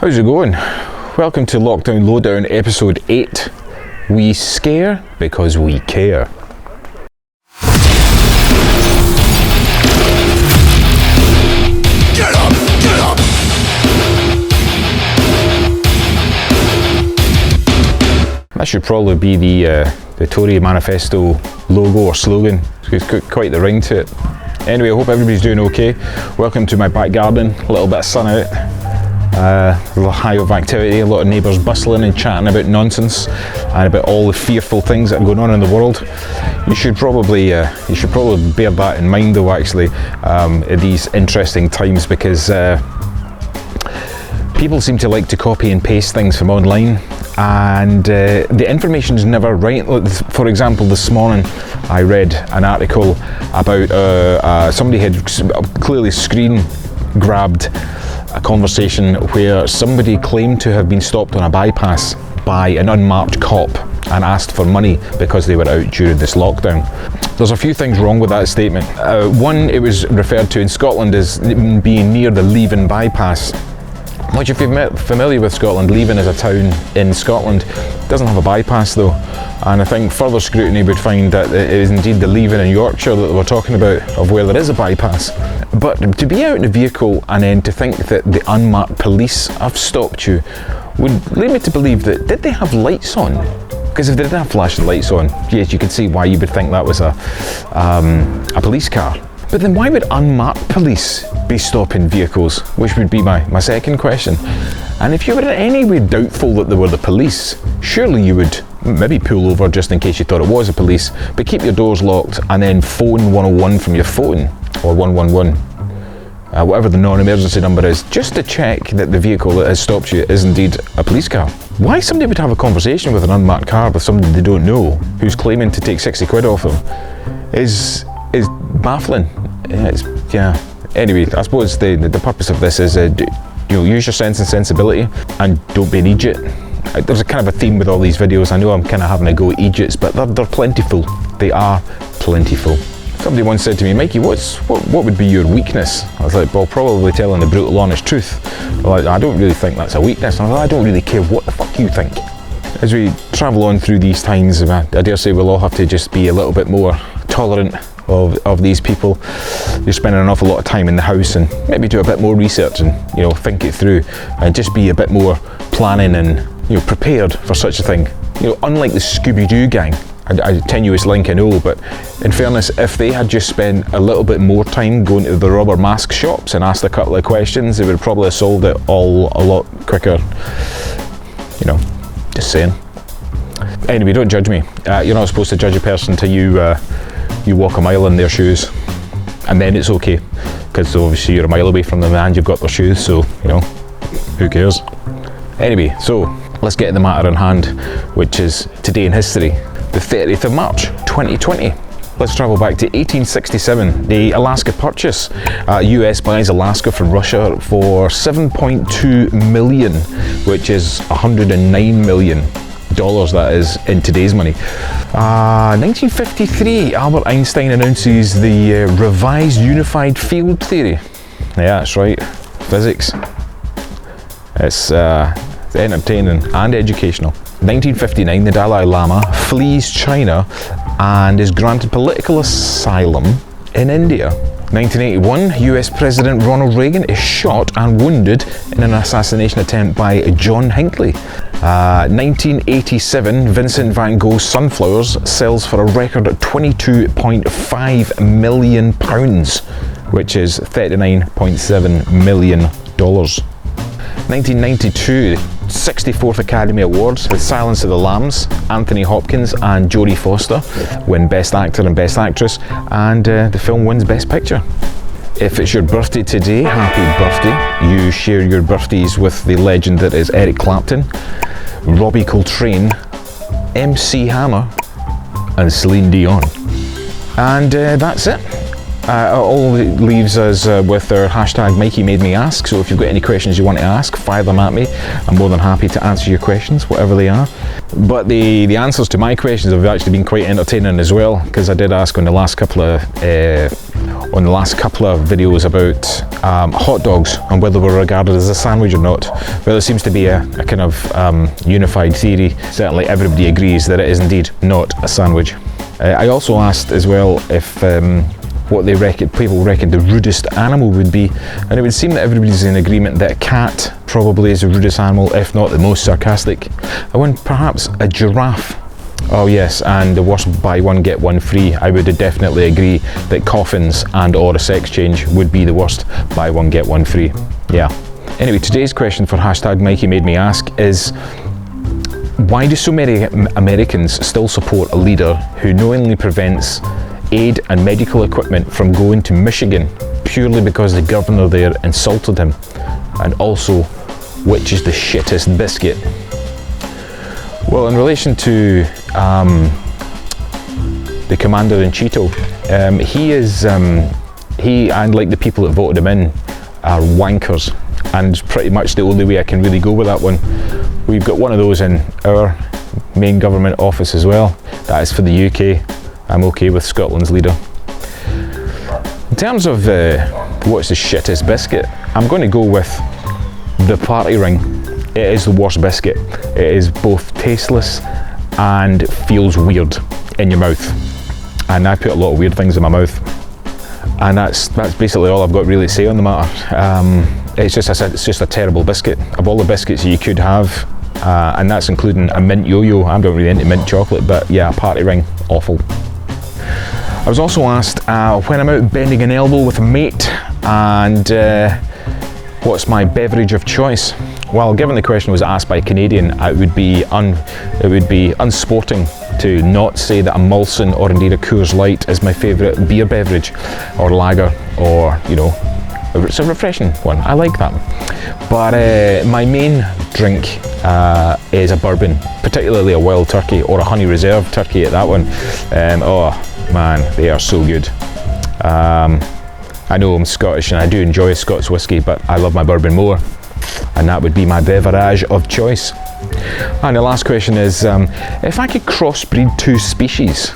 How's it going? Welcome to Lockdown Lowdown episode 8. We scare because we care. Get up! Get up! That should probably be the Tory manifesto logo or slogan. It's got quite the ring to it. Anyway, I hope everybody's doing okay. Welcome to my back garden. A little bit of sun out. A little high of activity, a lot of neighbours bustling and chatting about nonsense and about all the fearful things that are going on in the world. You should probably bear that in mind though, actually, at these interesting times, because people seem to like to copy and paste things from online, and the information is never right. For example, this morning I read an article about somebody had clearly screen grabbed a conversation where somebody claimed to have been stopped on a bypass by an unmarked cop and asked for money because they were out during this lockdown. There's a few things wrong with that statement. One, it was referred to in Scotland as being near the Leven bypass, which, if you're familiar with Scotland, Leven is a town in Scotland. It doesn't have a bypass though, and I think further scrutiny would find that it is indeed the Leven in Yorkshire that we're talking about, of where there is a bypass. But to be out in a vehicle and then to think that the unmarked police have stopped you would lead me to believe that, did they have lights on? Because if they didn't have flashing lights on, yes, you could see why you would think that was a police car. But then why would unmarked police be stopping vehicles? Which would be my second question. And if you were in any way doubtful that they were the police, surely you would maybe pull over just in case you thought it was a police, but keep your doors locked and then phone 101 from your phone, or 111, whatever the non-emergency number is, just to check that the vehicle that has stopped you is indeed a police car. Why somebody would have a conversation with an unmarked car with somebody they don't know who's claiming to take 60 quid off them is baffling. Yeah. Anyway, I suppose the purpose of this is use your sense and sensibility and don't be an idiot. There's a kind of a theme with all these videos. I know I'm kind of having a go at idiots, but they're plentiful. They are plentiful. Somebody once said to me, Mikey, what would be your weakness? I was like, well, probably telling the brutal honest truth. Like, I don't really think that's a weakness. And I was like, I don't really care what the fuck you think. As we travel on through these times, I dare say we'll all have to just be a little bit more tolerant of these people. You're spending an awful lot of time in the house, and maybe do a bit more research and think it through, and just be a bit more planning and prepared for such a thing. Unlike the Scooby-Doo gang, a tenuous link I know, but in fairness, if they had just spent a little bit more time going to the rubber mask shops and asked a couple of questions, they would probably have solved it all a lot quicker. Just saying. Anyway, don't judge me. You're not supposed to judge a person till you walk a mile in their shoes, and then it's okay, because obviously you're a mile away from them and you've got their shoes, so who cares. Anyway, so let's get to the matter in hand, which is today in history, the 30th of March 2020. Let's travel back to 1867, the Alaska Purchase. US buys Alaska from Russia for $7.2 million, which is $109 million. That is in today's money. 1953, Albert Einstein announces the revised unified field theory. Yeah, that's right, physics. It's entertaining and educational. 1959, the Dalai Lama flees China and is granted political asylum in India. 1981, US President Ronald Reagan is shot and wounded in an assassination attempt by John Hinckley. 1987, Vincent van Gogh's Sunflowers sells for a record £22.5 million, which is $39.7 million. 1992, 64th Academy Awards with Silence of the Lambs. Anthony Hopkins and Jodie Foster win Best Actor and Best Actress, and the film wins Best Picture. If it's your birthday today, happy birthday. You share your birthdays with the legend that is Eric Clapton, Robbie Coltrane, MC Hammer, and Celine Dion. And that's it. All it leaves us with our hashtag Mikey Made Me Ask. So if you've got any questions you want to ask, fire them at me. I'm more than happy to answer your questions, whatever they are. But the answers to my questions have actually been quite entertaining as well, because I did ask on the last couple of videos about hot dogs and whether we're regarded as a sandwich or not. Well, there seems to be a kind of unified theory. Certainly everybody agrees that it is indeed not a sandwich. I also asked as well if what people reckon the rudest animal would be, and it would seem that everybody's in agreement that a cat probably is the rudest animal, if not the most sarcastic. I went perhaps a giraffe. Oh yes, and the worst buy one get one free. I would definitely agree that coffins and or a sex change would be the worst buy one get one free. Yeah. Anyway, today's question for hashtag Mikey Made Me Ask is, why do so many Americans still support a leader who knowingly prevents aid and medical equipment from going to Michigan purely because the governor there insulted him? And also, which is the shittest biscuit? Well, in relation to the commander-in-chief, he and like the people that voted him in are wankers, and pretty much the only way I can really go with that one. We've got one of those in our main government office as well. That is for the UK. I'm okay with Scotland's leader. In terms of what's the shittest biscuit, I'm going to go with the party ring. It is the worst biscuit. It is both tasteless and feels weird in your mouth. And I put a lot of weird things in my mouth. And that's basically all I've got really to say on the matter. It's just a terrible biscuit. Of all the biscuits you could have, and that's including a mint yo-yo. I'm not really into mint chocolate, but yeah, a party ring, awful. I was also asked when I'm out bending an elbow with a mate, and what's my beverage of choice? Well, given the question was asked by a Canadian, it would be unsporting to not say that a Molson or indeed a Coors Light is my favourite beer beverage, or lager, or it's a refreshing one. I like that. But my main drink is a bourbon, particularly a Wild Turkey or a Honey Reserve Turkey at that one. Oh man, they are so good. I know I'm Scottish and I do enjoy Scots whiskey, but I love my bourbon more, and that would be my beverage of choice. And the last question is, if I could crossbreed two species,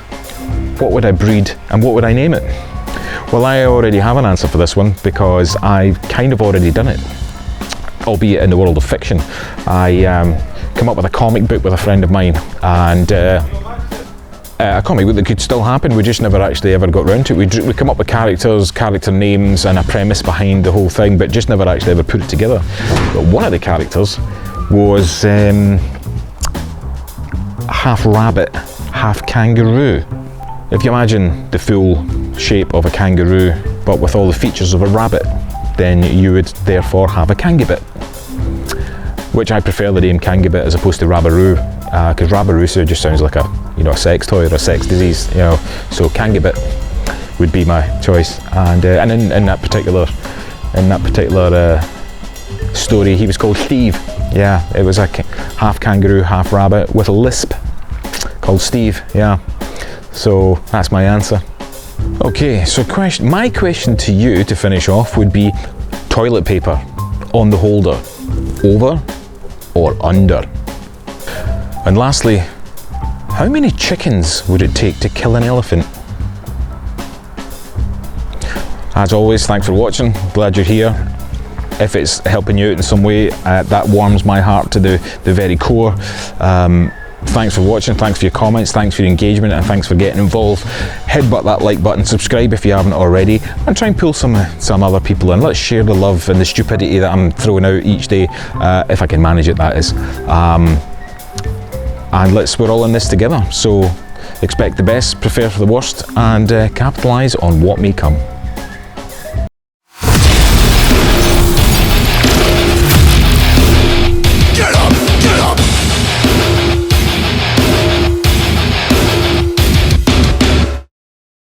what would I breed and what would I name it? Well, I already have an answer for this one because I've kind of already done it, albeit in the world of fiction. I come up with a comic book with a friend of mine, and a comic book that could still happen. We just never actually ever got round to it. We come up with characters, character names, and a premise behind the whole thing, but just never actually ever put it together. But one of the characters was half rabbit, half kangaroo. If you imagine the full shape of a kangaroo, but with all the features of a rabbit, then you would therefore have a kangabit. Which I prefer the name kangabit as opposed to rabbaroo, because rabbaroo just sounds like a sex toy or a sex disease, So kangabit would be my choice. And in that particular story, he was called Steve. Yeah, it was a half kangaroo, half rabbit with a lisp, called Steve. Yeah. So that's my answer. Okay, so my question to you to finish off would be toilet paper on the holder, over or under? And lastly, how many chickens would it take to kill an elephant? As always, thanks for watching. Glad you're here. If it's helping you out in some way, that warms my heart to the very core. Thanks for watching, thanks for your comments, thanks for your engagement, and thanks for getting involved. Headbutt that like button, subscribe if you haven't already, and try and pull some other people in. Let's share the love and the stupidity that I'm throwing out each day, if I can manage it, that is. And we're all in this together. So expect the best, prepare for the worst, and capitalise on what may come.